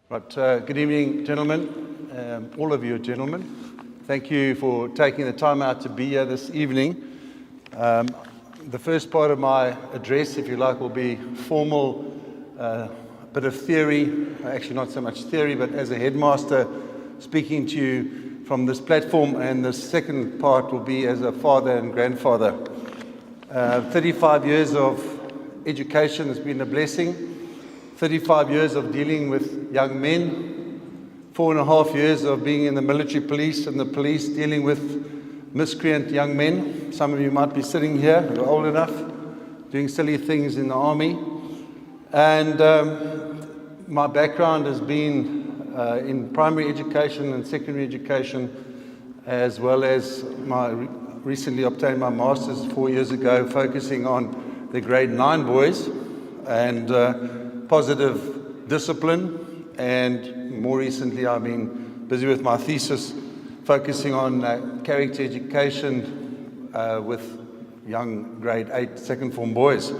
Right, good evening, gentlemen, all of you gentlemen. Thank you for taking the time out to be here this evening. The first part of my address, if you like, will be formal, a bit of theory, actually not so much theory, but as a headmaster speaking to you from this platform, and the second part will be as a father and grandfather. 35 years of education has been a blessing. 35 years of dealing with young men, 4.5 years of being in the military police and the police dealing with miscreant young men. Some of you might be sitting here who are old enough, doing silly things in the army. And my background has been in primary education and secondary education, as well as my recently obtained my master's 4 years ago, focusing on the grade 9 boys and positive discipline, and more recently I've been busy with my thesis focusing on character education with young grade 8 second form boys.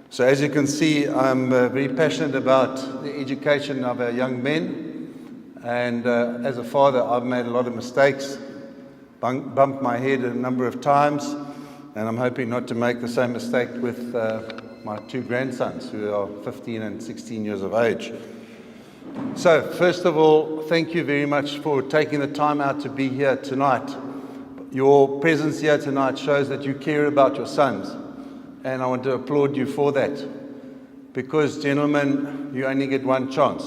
So as you can see, I'm very passionate about the education of our young men, and as a father I've made a lot of mistakes, bumped my head a number of times, and I'm hoping not to make the same mistake with my two grandsons, who are 15 and 16 years of age. So, first of all, thank you very much for taking the time out to be here tonight. Your presence here tonight shows that you care about your sons, and I want to applaud you for that. Because, gentlemen, you only get one chance.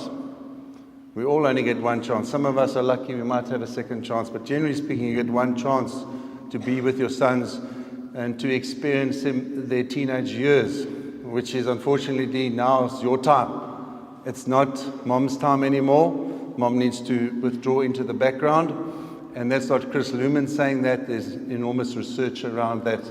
We all only get one chance. Some of us are lucky, we might have a second chance, but generally speaking, you get one chance to be with your sons and to experience their teenage years, which is unfortunately now is your time. It's not mom's time anymore. Mom needs to withdraw into the background. And that's not Chris Luhman saying that. There's enormous research around that.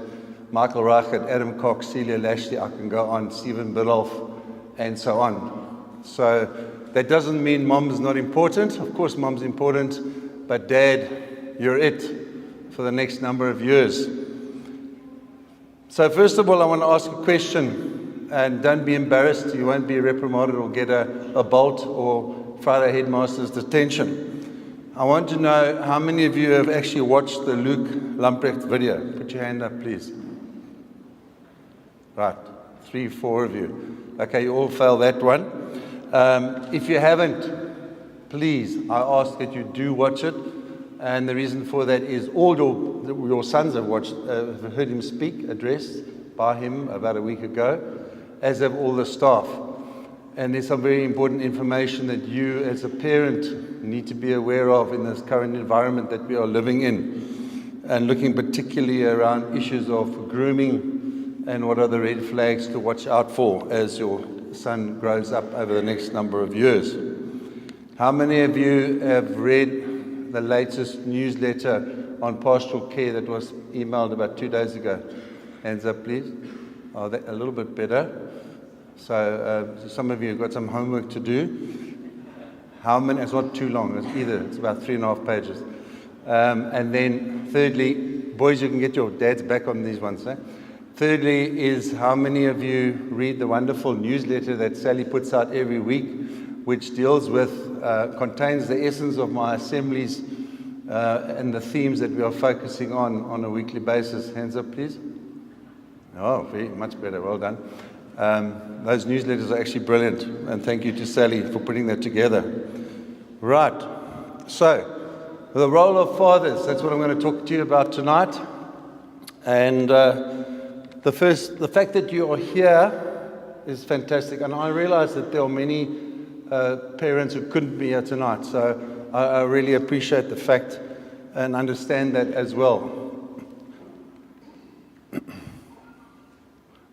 Michael Reichert, Adam Cox, Celia Lashley, I can go on, Stephen Biddulph, and so on. So that doesn't mean mom's not important. Of course mom's important, but dad, you're it for the next number of years. So first of all, I want to ask a question. And don't be embarrassed, you won't be reprimanded or get a bolt or Friday headmaster's detention. I want to know how many of you have actually watched the Luke Lamprecht video. Put your hand up, please. Right, 3, 4 of you. Okay, you all failed that one. If you haven't, please, I ask that you do watch it. And the reason for that is all your sons have watched, heard him speak, addressed by him about a week ago, as have all the staff. And there's some very important information that you as a parent need to be aware of in this current environment that we are living in, and looking particularly around issues of grooming and what are the red flags to watch out for as your son grows up over the next number of years. How many of you have read the latest newsletter on pastoral care that was emailed about 2 days ago? Hands up, please. Oh, a little bit better. So some of you have got some homework to do. How many? It's not too long either. It's about 3.5 pages. And then thirdly, boys, you can get your dads back on these ones. Eh? Thirdly is how many of you read the wonderful newsletter that Sally puts out every week, which deals with, contains the essence of my assemblies and the themes that we are focusing on a weekly basis. Hands up, please. Oh, very much better. Well done. Those newsletters are actually brilliant, and thank you to Sally for putting that together. Right. So, the role of fathers, that's what I'm going to talk to you about tonight. And the fact that you are here is fantastic. And I realize that there are many parents who couldn't be here tonight. So, I really appreciate the fact and understand that as well.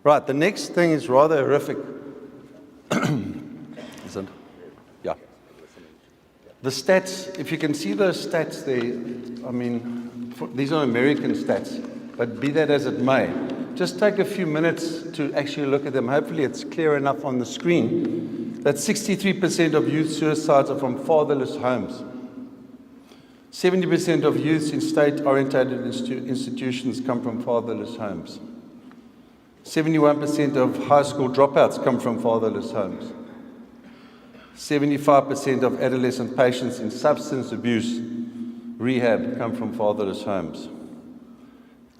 Right, the next thing is rather horrific. Is it? Yeah. The stats, if you can see those stats there, I mean, these are American stats, but be that as it may, just take a few minutes to actually look at them. Hopefully it's clear enough on the screen that 63% of youth suicides are from fatherless homes. 70% of youths in state-orientated institutions come from fatherless homes. 71% of high school dropouts come from fatherless homes. 75% of adolescent patients in substance abuse rehab come from fatherless homes.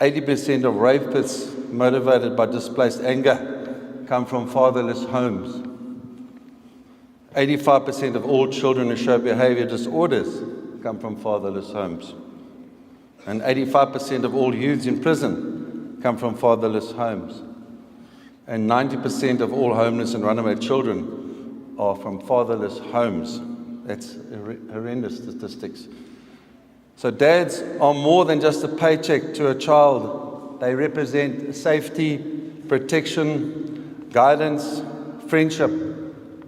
80% of rapists motivated by displaced anger come from fatherless homes. 85% of all children who show behavior disorders come from fatherless homes. And 85% of all youths in prison come from fatherless homes. And 90% of all homeless and runaway children are from fatherless homes. That's horrendous statistics. So dads are more than just a paycheck to a child. They represent safety, protection, guidance, friendship,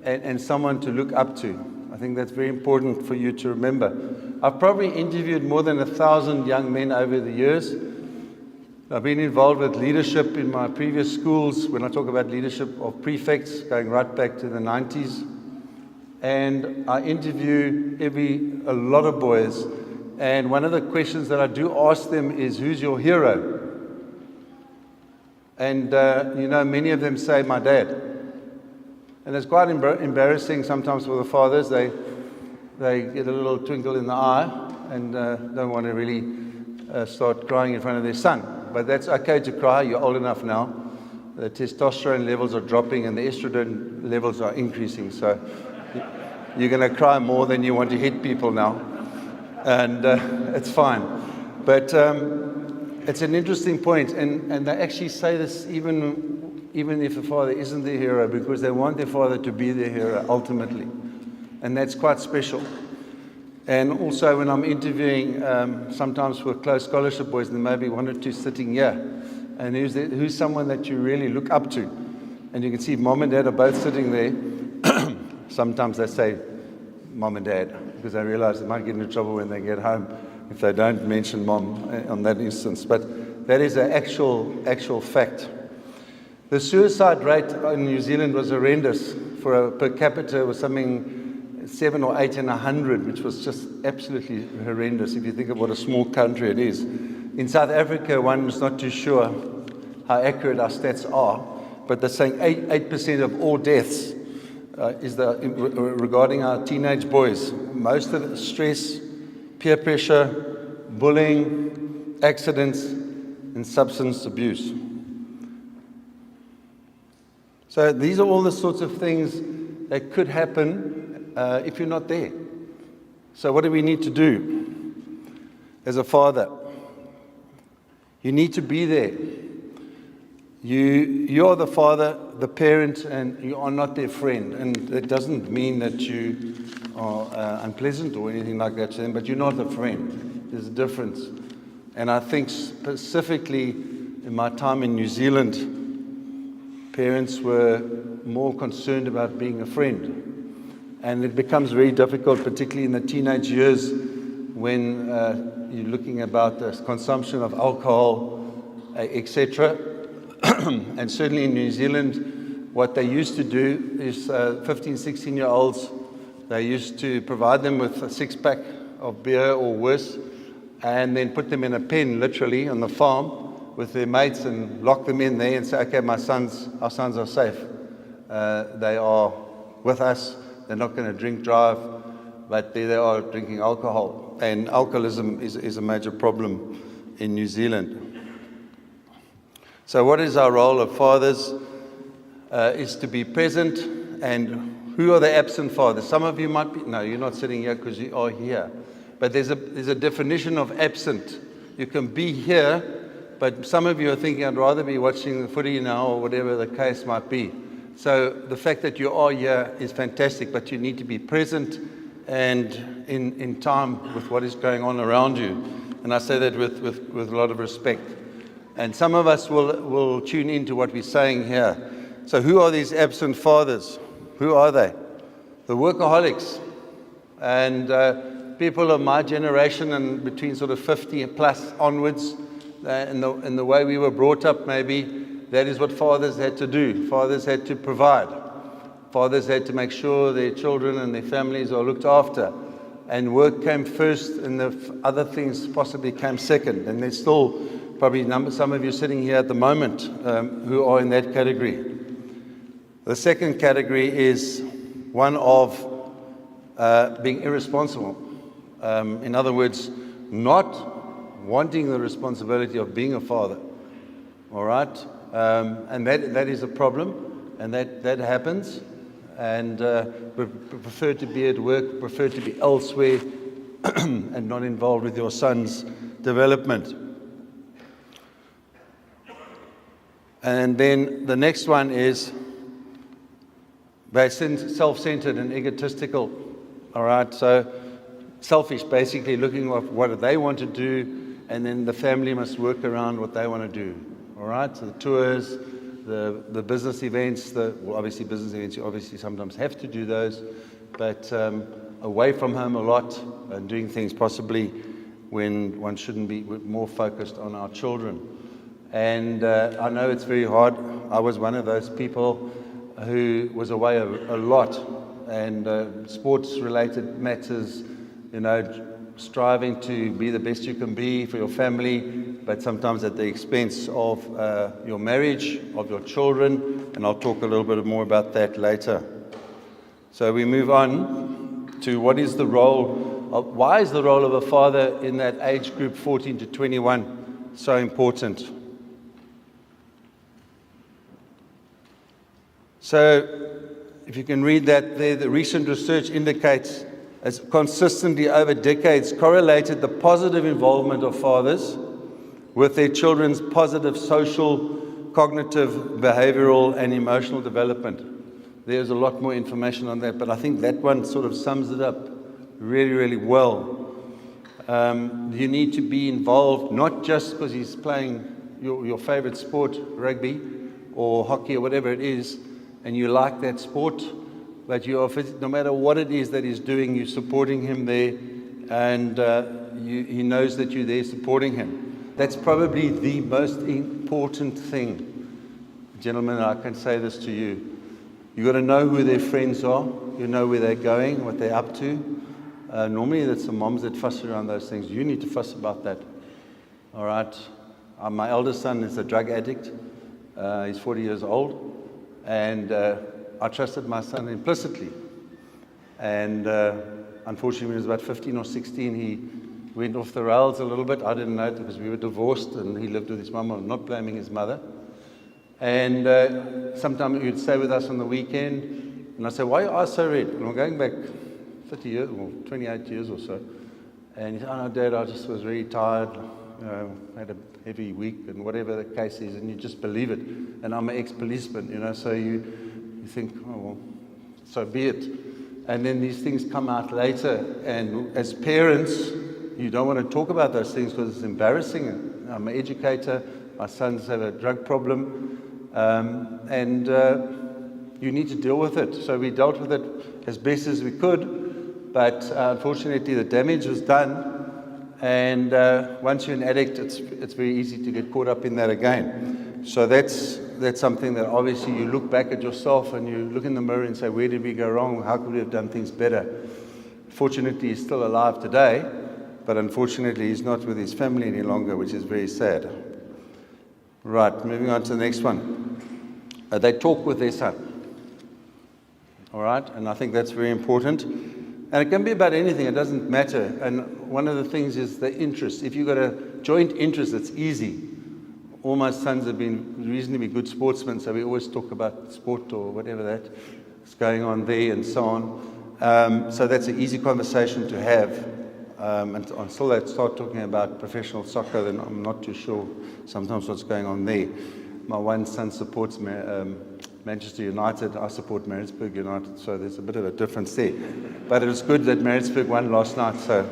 and someone to look up to. I think that's very important for you to remember. I've probably interviewed more than 1,000 young men over the years. I've been involved with leadership in my previous schools, when I talk about leadership of prefects, going right back to the 90s. And I interview a lot of boys. And one of the questions that I do ask them is, who's your hero? And, many of them say, my dad. And it's quite embarrassing sometimes for the fathers. They get a little twinkle in the eye and don't want to really start crying in front of their son. But that's okay to cry. You're old enough now. The testosterone levels are dropping and the estrogen levels are increasing. So you're going to cry more than you want to hit people now. And it's fine. But it's an interesting point. And they actually say this even if the father isn't the hero, because they want their father to be their hero ultimately. And that's quite special. And also when I'm interviewing, sometimes for close scholarship boys, there may be one or two sitting here. And who's someone that you really look up to? And you can see mom and dad are both sitting there. Sometimes they say mom and dad, because they realize they might get into trouble when they get home if they don't mention mom on that instance. But that is an actual fact. The suicide rate in New Zealand was horrendous. For a per capita, it was something 7 or 8 in 100, which was just absolutely horrendous if you think of what a small country it is. In South Africa, one is not too sure how accurate our stats are, but they're saying 8% of all deaths regarding our teenage boys. Most of it stress, peer pressure, bullying, accidents, and substance abuse. So these are all the sorts of things that could happen if you're not there. So what do we need to do as a father? You need to be there. You're the father, the parent, and you are not their friend. And that doesn't mean that you are unpleasant or anything like that to them, but you're not a friend. There's a difference. And I think specifically in my time in New Zealand, parents were more concerned about being a friend. And it becomes very difficult, particularly in the teenage years, when you're looking about the consumption of alcohol, etc. And certainly in New Zealand, what they used to do is 15, 16-year-olds, they used to provide them with a six-pack of beer or worse, and then put them in a pen, literally, on the farm with their mates and lock them in there and say, okay, our sons are safe. They are with us. They're not going to drink drive, but there they are drinking alcohol. And alcoholism is a major problem in New Zealand. So what is our role of fathers? Is to be present. And who are the absent fathers? Some of you might be, no, you're not sitting here because you are here. But there's a definition of absent. You can be here, but some of you are thinking, I'd rather be watching the footy now or whatever the case might be. So the fact that you are here is fantastic, but you need to be present and in time with what is going on around you. And I say that with a lot of respect. And some of us will tune into what we're saying here. So who are these absent fathers? Who are they? The workaholics. And people of my generation and between sort of 50 plus onwards, in the way we were brought up maybe, that is what fathers had to do. Fathers had to provide. Fathers had to make sure their children and their families are looked after. And work came first and the other things possibly came second. And there's still probably some of you sitting here at the moment who are in that category. The second category is one of being irresponsible. In other words, not wanting the responsibility of being a father. All right? And that is a problem, and that happens. And prefer to be at work, prefer to be elsewhere, and not involved with your son's development. And then the next one is they're self-centered and egotistical. All right, so selfish, basically looking at what they want to do, and then the family must work around what they want to do. All right, so the tours, the business events, obviously business events, you obviously sometimes have to do those, but away from home a lot and doing things possibly when one shouldn't be, more focused on our children. And I know it's very hard. I was one of those people who was away a lot, and sports-related matters, striving to be the best you can be for your family, but sometimes at the expense of your marriage, of your children, and I'll talk a little bit more about that later. So we move on to why is the role of a father in that age group 14 to 21 so important? So if you can read that there, the recent research indicates has consistently over decades correlated the positive involvement of fathers with their children's positive social, cognitive, behavioral, and emotional development. There's a lot more information on that, but I think that one sort of sums it up really, really well. You need to be involved, not just because he's playing your favorite sport, rugby or hockey or whatever it is, and you like that sport, but no matter what it is that he's doing, you're supporting him there, and he knows that you're there supporting him. That's probably the most important thing. Gentlemen, I can say this to you. You've got to know who their friends are. You know where they're going, what they're up to. Normally, it's the moms that fuss around those things. You need to fuss about that. All right? My eldest son is a drug addict. He's 40 years old. And I trusted my son implicitly. And unfortunately, when he was about 15 or 16, he went off the rails a little bit. I didn't know it because we were divorced and he lived with his mum. I'm not blaming his mother. And sometimes he would stay with us on the weekend. And I said, why are your eyes so red? And I'm going back 30 years, or 28 years or so. And he said, oh no, Dad, I just was really tired. Had a heavy week and whatever the case is, and you just believe it. And I'm an ex-policeman, so you think, oh, well, so be it. And then these things come out later, and as parents, you don't want to talk about those things because it's embarrassing. I'm an educator, my sons have a drug problem, and you need to deal with it. So we dealt with it as best as we could, but unfortunately the damage was done. And once you're an addict, it's very easy to get caught up in that again. So that's something that obviously you look back at yourself and you look in the mirror and say, where did we go wrong? How could we have done things better? Fortunately, he's still alive today, but unfortunately, he's not with his family any longer, which is very sad. Right, moving on to the next one. They talk with their son. All right, and I think that's very important. And it can be about anything, it doesn't matter. And one of the things is the interest. If you've got a joint interest, it's easy. All my sons have been reasonably good sportsmen, so we always talk about sport or whatever that's going on there and so on. So that's an easy conversation to have. And until they start talking about professional soccer, then I'm not too sure sometimes what's going on there. My one son supports Manchester United. I support Maritzburg United, so there's a bit of a difference there. But it was good that Maritzburg won last night, so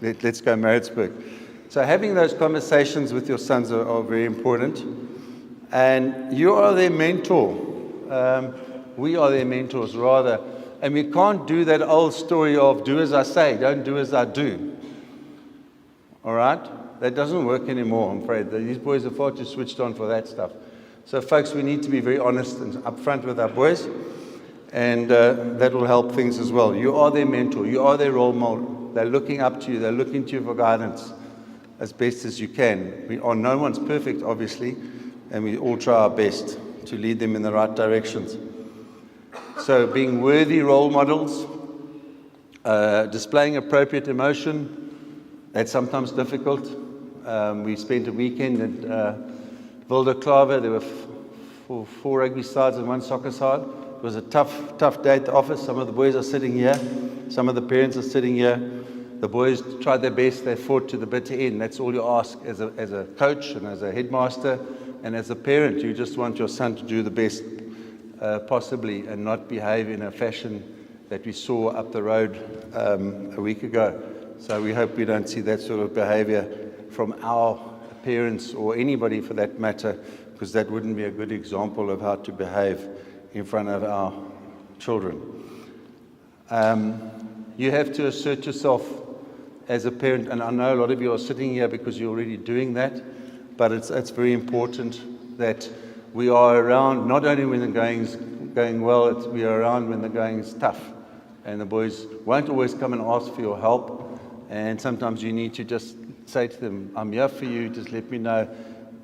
let's go Maritzburg. So having those conversations with your sons are very important. And you are their mentor. We are their mentors, rather. And we can't do that old story of do as I say, don't do as I do. All right? That doesn't work anymore, I'm afraid. These boys are far too switched on for that stuff. So, folks, we need to be very honest and upfront with our boys, and that will help things as well. You are their mentor. You are their role model. They're looking up to you. They're looking to you for guidance as best as you can. No one's perfect, obviously, and we all try our best to lead them in the right directions. So, being worthy role models, Displaying appropriate emotion, that's sometimes difficult. We spent a weekend at Wilderklaver. There were four rugby sides and one soccer side. It was a tough day at the office. Some of the boys are sitting here. Some of the parents are sitting here. The boys tried their best. They fought to the bitter end. That's all you ask as a coach and as a headmaster and as a parent. You just want your son to do the best possibly and not behave in a fashion that we saw up the road a week ago. So we hope we don't see that sort of behavior from our parents or anybody for that matter, because that wouldn't be a good example of how to behave in front of our children. You have to assert yourself as a parent, and I know a lot of you are sitting here because you're already doing that, but it's very important that we are around not only when the going's going well, we are around when the going's tough. And the boys won't always come and ask for your help, and sometimes you need to just say to them, I'm here for you, just let me know,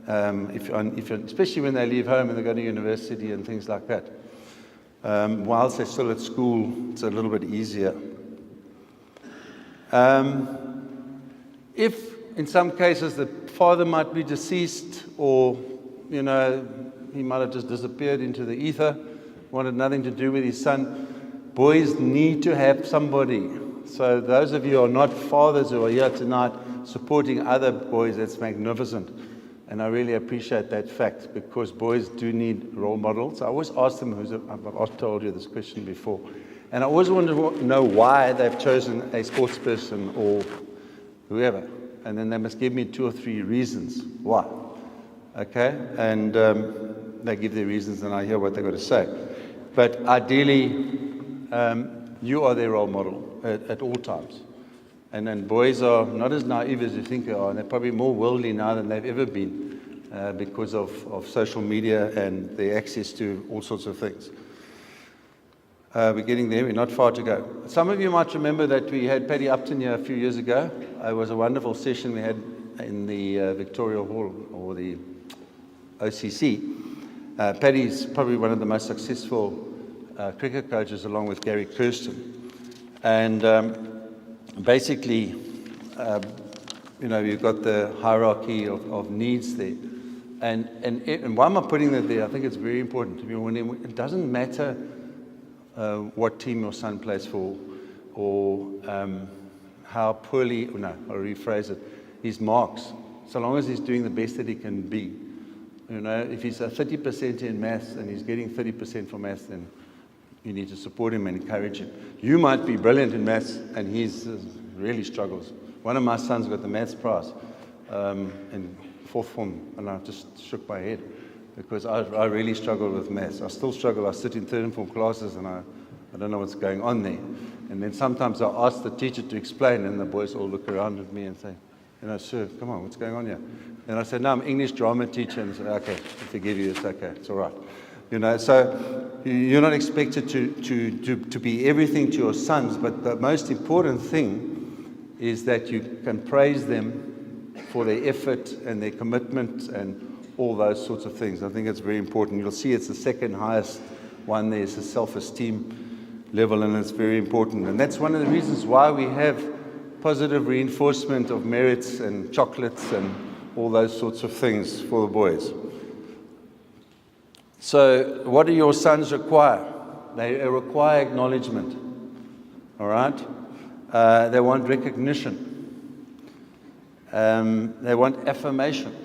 especially when they leave home and they go to university and things like that. Whilst they're still at school, it's a little bit easier. If in some cases the father might be deceased, or he might have just disappeared into the ether, wanted nothing to do with his son, boys need to have somebody. So those of you who are not fathers who are here tonight supporting other boys, that's magnificent. And I really appreciate that fact, because boys do need role models. I always ask them, I've told you this question before, and I always want to know why they've chosen a sports person or whoever. And then they must give me 2 or 3 reasons why. Okay? And they give their reasons and I hear what they've got to say. But ideally, you are their role model at all times. And then boys are not as naive as you think they are, and they're probably more worldly now than they've ever been because of social media and the access to all sorts of things. We're getting there, we're not far to go. Some of you might remember that we had Paddy Upton here a few years ago. It was a wonderful session we had in the Victoria Hall, or the OCC. Paddy's probably one of the most successful cricket coaches, along with Gary Kirsten. And basically, you've got the hierarchy of needs there. And why am I putting that there? I think it's very important. It doesn't matter what team your son plays for, or how poorly, I'll rephrase it, his marks, so long as he's doing the best that he can be. If he's 30% in maths and he's getting 30% for maths, then you need to support him and encourage him. You might be brilliant in maths and he's really struggles. One of my sons got the maths prize in 4th form, and I just shook my head because I really struggled with maths. I still struggle. I sit in 3rd form classes and I don't know what's going on there. And then sometimes I ask the teacher to explain, and the boys all look around at me and say, sir, come on, what's going on here? And I said, no, I'm English drama teacher. And they said, okay, I forgive you, it's okay, it's all right. So you're not expected to be everything to your sons, but the most important thing is that you can praise them for their effort and their commitment and all those sorts of things. I think it's very important. You'll see it's the second highest one. There's a self-esteem level, and it's very important. And that's one of the reasons why we have positive reinforcement of merits and chocolates and all those sorts of things for the boys. So what do your sons require? They require acknowledgement. All right? They want recognition. They want affirmation.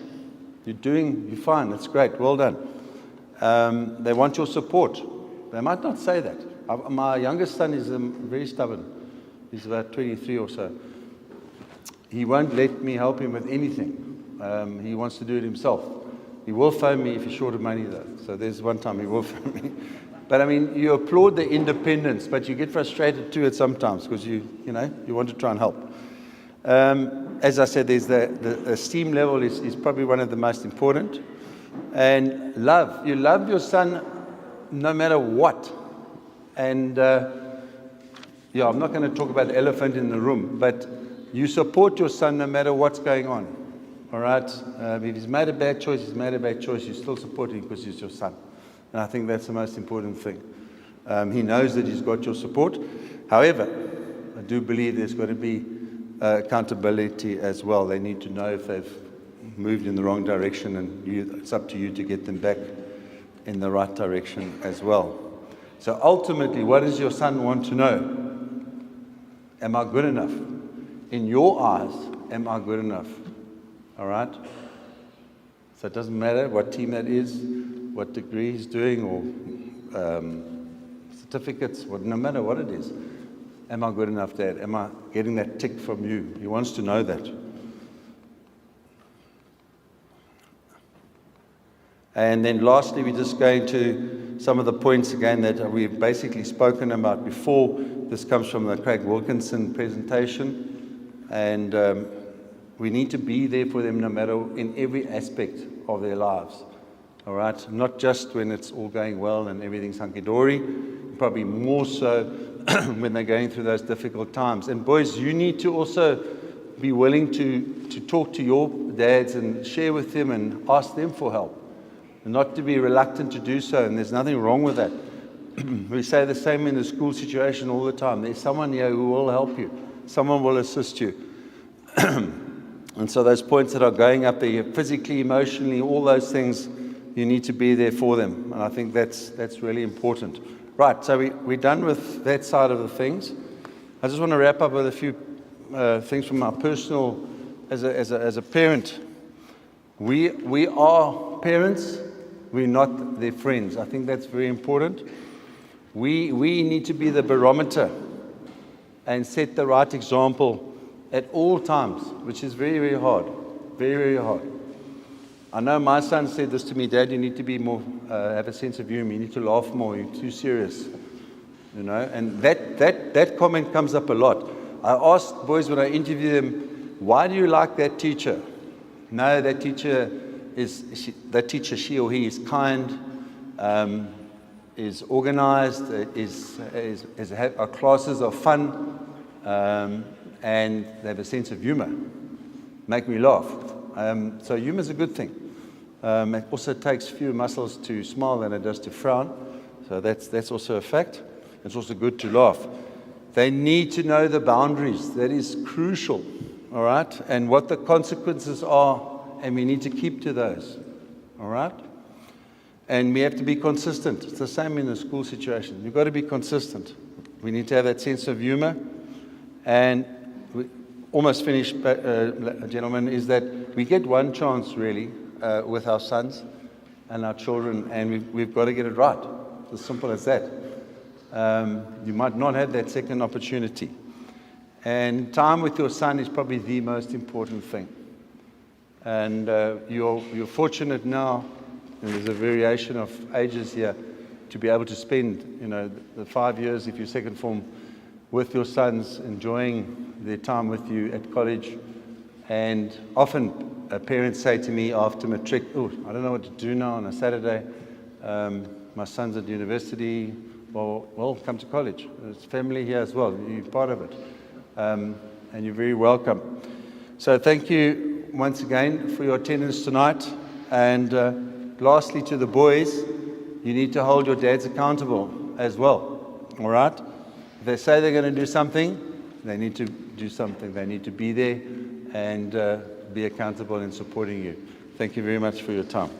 You're fine, that's great, well done. They want your support. They might not say that. My youngest son is very stubborn. He's about 23 or so. He won't let me help him with anything. He wants to do it himself. He will phone me if he's short of money, though. So there's one time he will phone me. But you applaud the independence, but you get frustrated too at sometimes because you want to try and help. As I said, there's the esteem level is probably one of the most important. And love. You love your son no matter what. And I'm not going to talk about the elephant in the room, but you support your son no matter what's going on. All right? If he's made a bad choice, you still support him because he's your son. And I think that's the most important thing. He knows that he's got your support. However, do believe there's got to be accountability as well. They need to know if they've moved in the wrong direction, and it's up to you to get them back in the right direction as well. So ultimately, what does your son want to know? Am I good enough? In your eyes, am I good enough? All right? So it doesn't matter what team that is, what degree he's doing, or certificates, no matter what it is. Am I good enough, Dad? Am I getting that tick from you? He wants to know that. And then lastly, we're just going to some of the points again that we've basically spoken about before. This comes from the Craig Wilkinson presentation. And we need to be there for them no matter in every aspect of their lives. All right? Not just when it's all going well and everything's hunky-dory, probably more so when they're going through those difficult times. And boys, you need to also be willing to talk to your dads and share with them and ask them for help. And not to be reluctant to do so, and there's nothing wrong with that. We say the same in the school situation all the time. There's someone here who will help you. Someone will assist you. And so those points that are going up there, physically, emotionally, all those things, you need to be there for them. And I think that's really important. Right, so we're done with that side of the things. I just want to wrap up with a few things from my personal, as a parent. We are parents. We're not their friends. I think that's very important. We need to be the barometer and set the right example at all times, which is very, very hard. Very, very hard. I know my son said this to me, Dad, you need to be more, have a sense of humor. You need to laugh more. You're too serious. You know, and that comment comes up a lot. I asked boys when I interview them, why do you like that teacher? No, that teacher, she or he is kind, is organized, our classes are fun, and they have a sense of humor. Make me laugh. So humor is a good thing. It also takes fewer muscles to smile than it does to frown. So that's also a fact. It's also good to laugh. They need to know the boundaries. That is crucial. All right? And what the consequences are, and we need to keep to those. All right? And we have to be consistent. It's the same in the school situation. You've got to be consistent. We need to have that sense of humor. And we almost finished, gentlemen, is that we get one chance, really, with our sons and our children, and we've got to get it right. It's as simple as that. You might not have that second opportunity. And time with your son is probably the most important thing. And you're fortunate now, and there's a variation of ages here, to be able to spend, the 5 years, if you're second form, with your sons, enjoying their time with you at college. And often parents say to me after matric, oh, I don't know what to do now on a Saturday. My son's at university. Well, come to college. There's family here as well. You're part of it. And you're very welcome. So thank you once again for your attendance tonight. And lastly, to the boys, you need to hold your dads accountable as well. All right? If they say they're going to do something, they need to do something. They need to be there and be accountable in supporting you. Thank you very much for your time.